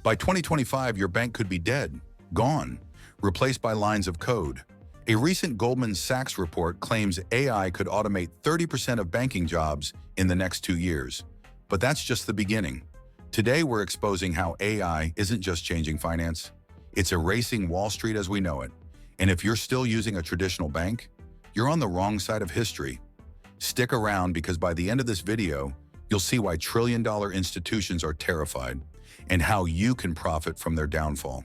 By 2025, your bank could be dead, gone, replaced by lines of code. A recent Goldman Sachs report claims AI could automate 30% of banking jobs in the next 2 years. But that's just the beginning. Today, we're exposing how AI isn't just changing finance, it's erasing Wall Street as we know it. And if you're still using a traditional bank, you're on the wrong side of history. Stick around because by the end of this video, you'll see why trillion-dollar institutions are terrified and how you can profit from their downfall.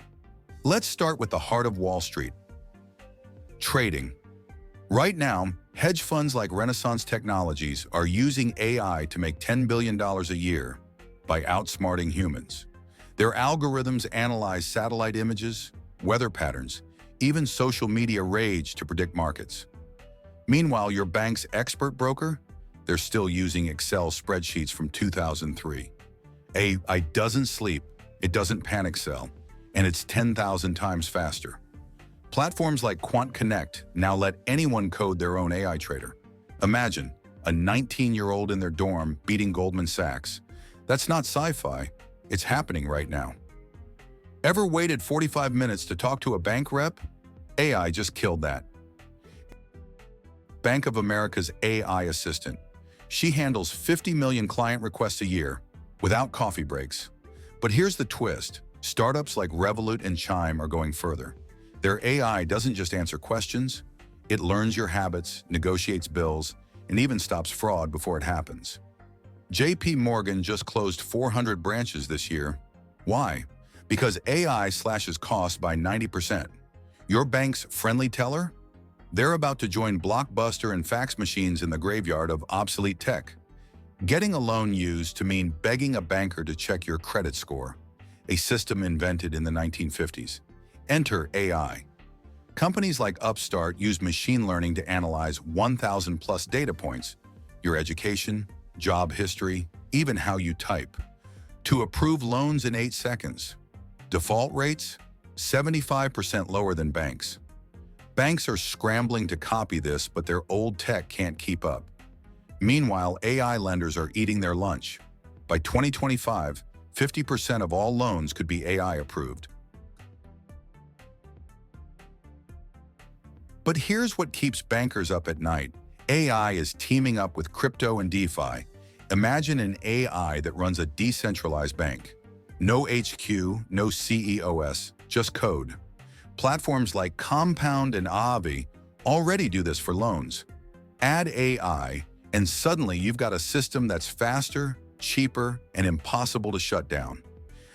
Let's start with the heart of Wall Street. Trading. Right now, hedge funds like Renaissance Technologies are using AI to make $10 billion a year by outsmarting humans. Their algorithms analyze satellite images, weather patterns, even social media rage to predict markets. Meanwhile, your bank's expert broker, they're still using Excel spreadsheets from 2003. AI doesn't sleep, it doesn't panic sell, and it's 10,000 times faster. Platforms like Quant Connect now let anyone code their own AI trader. Imagine a 19-year-old in their dorm beating Goldman Sachs. That's not sci-fi, it's happening right now. Ever waited 45 minutes to talk to a bank rep? AI just killed that. Bank of America's AI assistant. She handles 50 million client requests a year without coffee breaks. But here's the twist. Startups like Revolut and Chime are going further. Their AI doesn't just answer questions, it learns your habits, negotiates bills, and even stops fraud before it happens. JP Morgan just closed 400 branches this year. Why? Because AI slashes costs by 90%. Your bank's friendly teller? They're about to join Blockbuster and fax machines in the graveyard of obsolete tech. Getting a loan used to mean begging a banker to check your credit score, a system invented in the 1950s. Enter AI. Companies like Upstart use machine learning to analyze 1,000 plus data points, your education, job history, even how you type, to approve loans in 8 seconds. Default rates? 75% lower than banks. Banks are scrambling to copy this, but their old tech can't keep up. Meanwhile, AI lenders are eating their lunch. By 2025, 50% of all loans could be AI approved. But here's what keeps bankers up at night. AI is teaming up with crypto and DeFi. Imagine an AI that runs a decentralized bank. No HQ, no CEOs, just code. Platforms like Compound and Aave already do this for loans. Add AI, and suddenly you've got a system that's faster, cheaper, and impossible to shut down.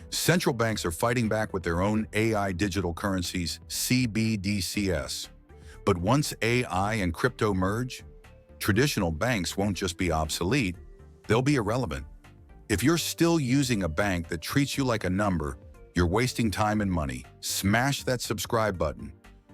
Central banks are fighting back with their own AI digital currencies, CBDCs. But once AI and crypto merge, traditional banks won't just be obsolete, they'll be irrelevant. If you're still using a bank that treats you like a number, you're wasting time and money. Smash that subscribe button.